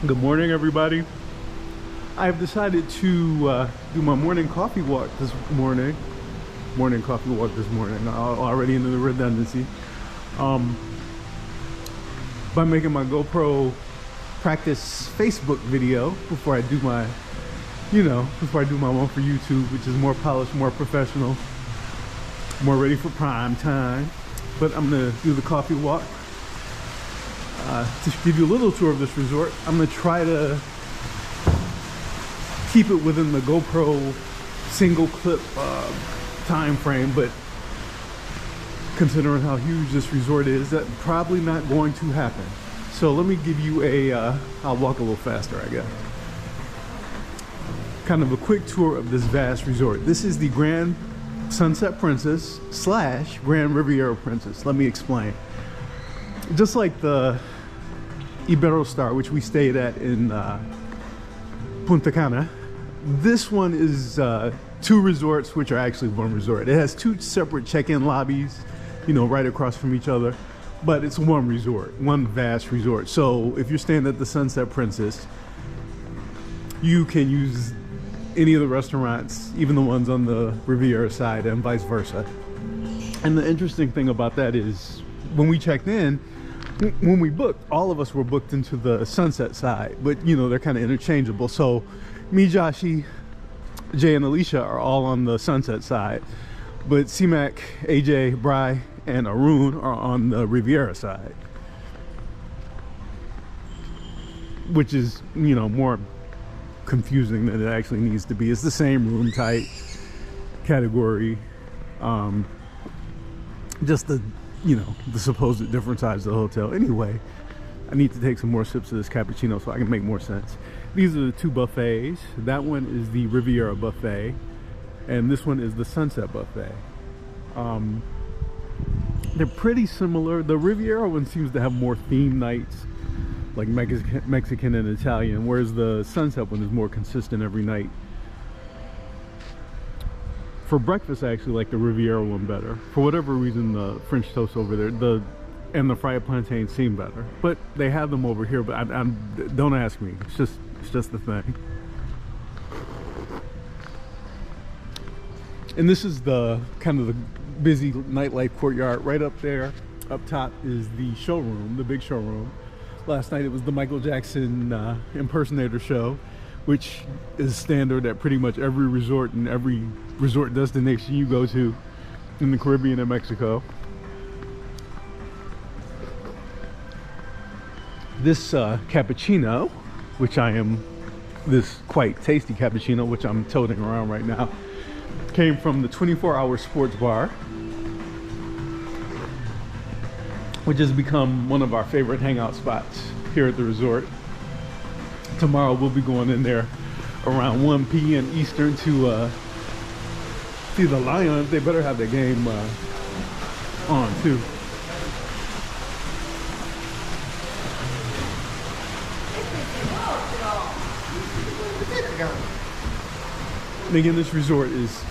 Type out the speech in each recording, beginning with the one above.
Good morning, everybody. I have decided to do my morning coffee walk this morning. Already into the redundancy. By making my GoPro practice Facebook video before I do my, one for YouTube, which is more polished, more professional, more ready for prime time. But I'm gonna do the coffee walk. To give you a little tour of this resort, I'm going to try to keep it within the GoPro single clip time frame, but considering how huge this resort is, that's probably not going to happen. So let me give you I'll walk a little faster, I guess. Kind of a quick tour of this vast resort. This is the Grand Sunset Princess / Grand Riviera Princess. Let me explain. Just like the Iberostar, which we stayed at in Punta Cana, this one is two resorts, which are actually one resort. It has two separate check-in lobbies, right across from each other, but it's one resort, one vast resort. So if you're staying at the Sunset Princess, you can use any of the restaurants, even the ones on the Riviera side, and vice versa. And the interesting thing about that is, when we checked in, when we booked, all of us were booked into the Sunset side, but they're kind of interchangeable. So me, Joshi, Jay, and Alicia are all on the Sunset side, but C-Mac, AJ, Bry, and Arun are on the Riviera side, which is more confusing than it actually needs to be. It's the same room type, category, just the supposed different sides of the hotel. Anyway, I need to take some more sips of this cappuccino so I can make more sense. These are the two buffets. That one is the Riviera buffet, and this one is the Sunset buffet. They're pretty similar. The Riviera one seems to have more theme nights, like Mexican and Italian, whereas the Sunset one is more consistent every night. For breakfast, I actually like the Riviera one better. For whatever reason, the French toast over there and the fried plantains seem better. But they have them over here, but don't ask me. It's just the thing. And this is the kind of the busy nightlife courtyard. Right up there, up top, is the showroom, the big showroom. Last night it was the Michael Jackson impersonator show, which is standard at pretty much every resort and every resort destination you go to in the Caribbean and Mexico. This cappuccino, this quite tasty cappuccino, which I'm toting around right now, came from the 24-hour sports bar, which has become one of our favorite hangout spots here at the resort. Tomorrow we'll be going in there around 1 p.m. Eastern to see the Lions. They better have their game on too. And again, this resort is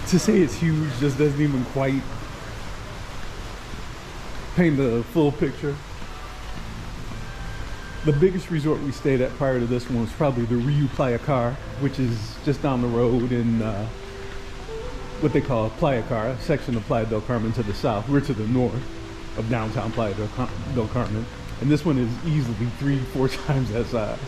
to say it's huge just doesn't even quite paint the full picture. The biggest resort we stayed at prior to this one was probably the Playa del Carmen, which is just down the road in what they call Playa del Carmen, a section of Playa del Carmen to the south. We're to the north of downtown Playa del Carmen. And this one is easily 3-4 times that size.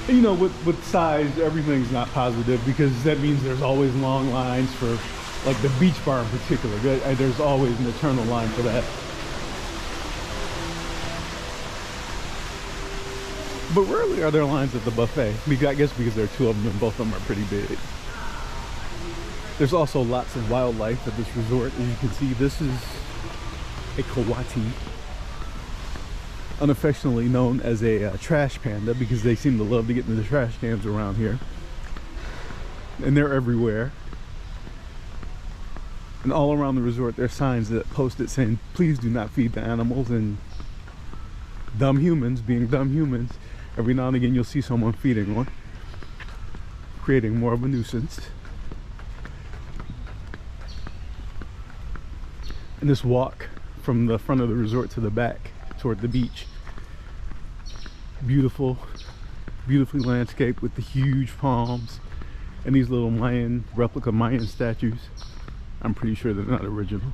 And with size, everything's not positive, because that means there's always long lines for, like the beach bar in particular. There's always an eternal line for that. But rarely are there lines at the buffet. I guess because there are two of them and both of them are pretty big. There's also lots of wildlife at this resort. As you can see, this is a coati, unaffectionately known as a trash panda, because they seem to love to get into the trash cans around here. And they're everywhere. And all around the resort, there are signs that post it saying, please do not feed the animals. And dumb humans, being dumb humans, every now and again you'll see someone feeding one, creating more of a nuisance. And this walk from the front of the resort to the back toward the beach. Beautiful, beautifully landscaped with the huge palms and these little replica Mayan statues. I'm pretty sure they're not original.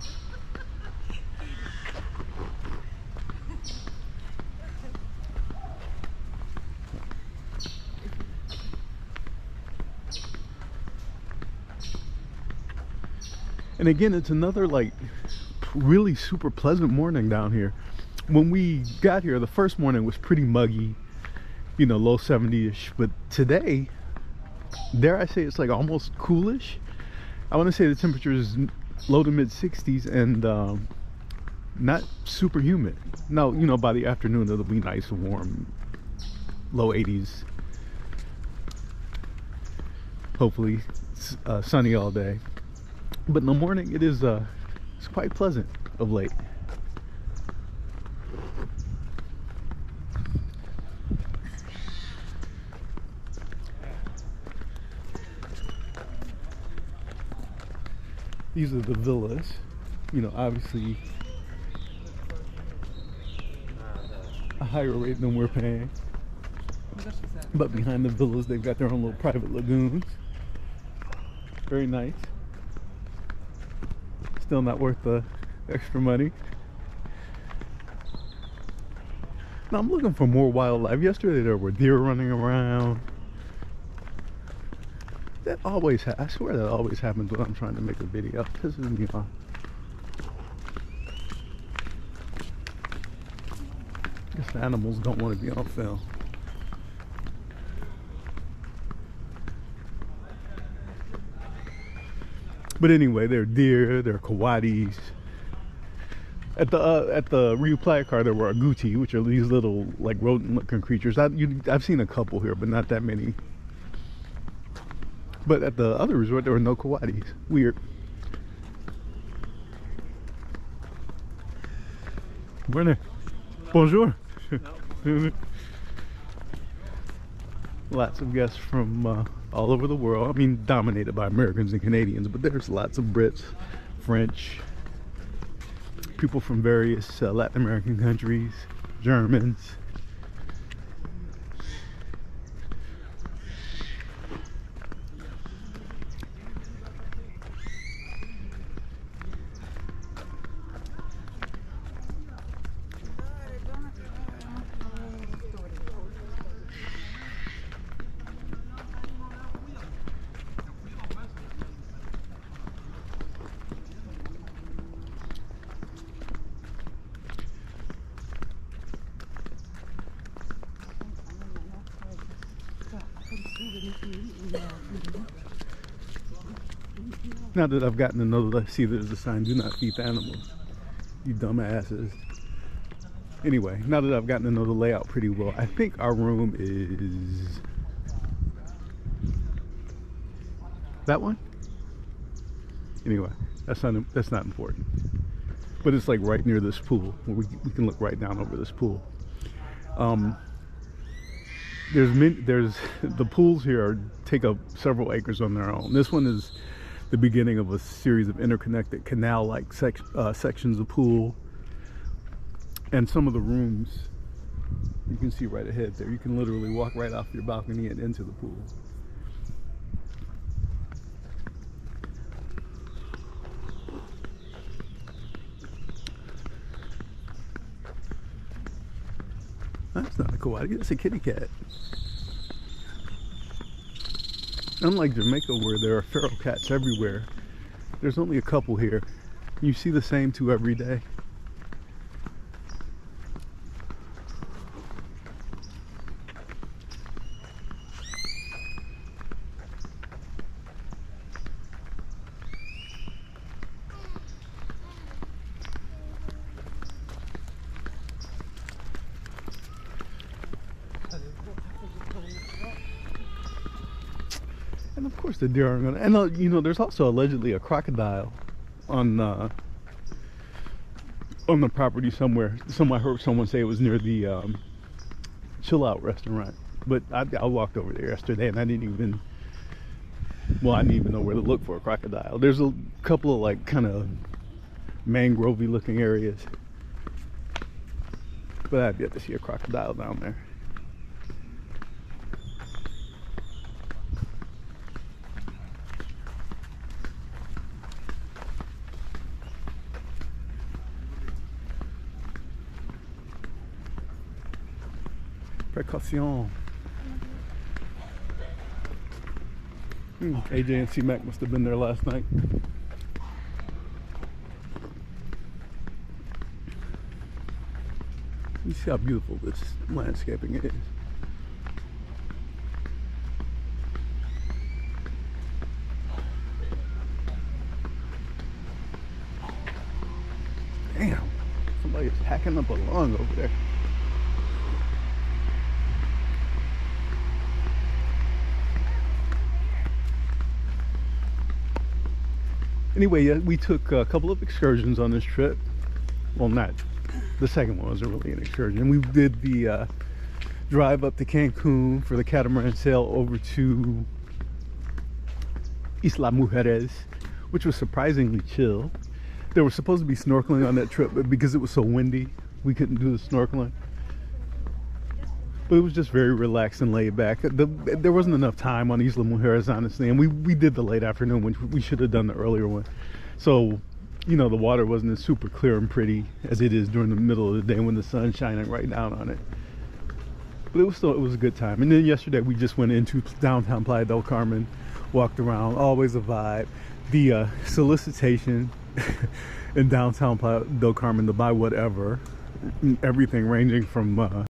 And again, it's another like really super pleasant morning down here. When we got here, the first morning was pretty muggy, you know, low 70-ish, but today, dare I say, it's like almost coolish. I want to say the temperature is low to mid 60s and not super humid. Now, you know, by the afternoon it'll be nice and warm, low 80s. Hopefully sunny all day. But in the morning it is it's quite pleasant of late. These are the villas, you know, obviously a higher rate than we're paying. But behind the villas, they've got their own little private lagoons. Very nice. Still not worth the extra money. Now I'm looking for more wildlife. Yesterday there were deer running around. That always I swear that always happens when I'm trying to make a video. It pisses me off. I guess the animals don't want to be on film. But anyway, there are deer, there are coatis. At the Rio Playa car, there were agouti, which are these little like rodent-looking creatures. I've seen a couple here, but not that many. But at the other resort, there were no coatis. Weird. Bueno. Bonjour. Lots of guests from all over the world. I mean, dominated by Americans and Canadians, but there's lots of Brits, French, people from various Latin American countries, Germans. Now that I've gotten to know, let's see, there's a sign, do not feed the animals, you dumbasses. Anyway, now that I've gotten to know the layout pretty well, I think our room is that one. Anyway, that's not important. But it's like right near this pool. We can look right down over this pool. There's the pools here take up several acres on their own. This one is the beginning of a series of interconnected canal-like sections of pool. And some of the rooms you can see right ahead there. You can literally walk right off your balcony and into the pool. That's not a coati, that's a kitty cat. Unlike Jamaica, where there are feral cats everywhere, there's only a couple here. You see the same two every day. And of course the deer aren't gonna, and you know, there's also allegedly a crocodile on the property somewhere. I heard someone say it was near the Chill Out restaurant, but I walked over there yesterday and I didn't even know where to look for a crocodile. There's a couple of like kind of mangrovey looking areas. But I've yet to see a crocodile down there. Precaution. AJ and C-Mac must have been there last night. You see how beautiful this landscaping is. Damn, somebody's hacking up a lung over there. Anyway, yeah, we took a couple of excursions on this trip. Well, not the second one wasn't really an excursion. We did the drive up to Cancun for the catamaran sail over to Isla Mujeres, which was surprisingly chill. There was supposed to be snorkeling on that trip, but because it was so windy, we couldn't do the snorkeling. But it was just very relaxed and laid back. There wasn't enough time on Isla Mujeres, honestly, and we did the late afternoon, which we should have done the earlier one. So, you know, the water wasn't as super clear and pretty as it is during the middle of the day when the sun's shining right down on it. But it was a good time. And then yesterday we just went into downtown Playa del Carmen, walked around, always a vibe. The solicitation in downtown Playa del Carmen to buy whatever, everything ranging from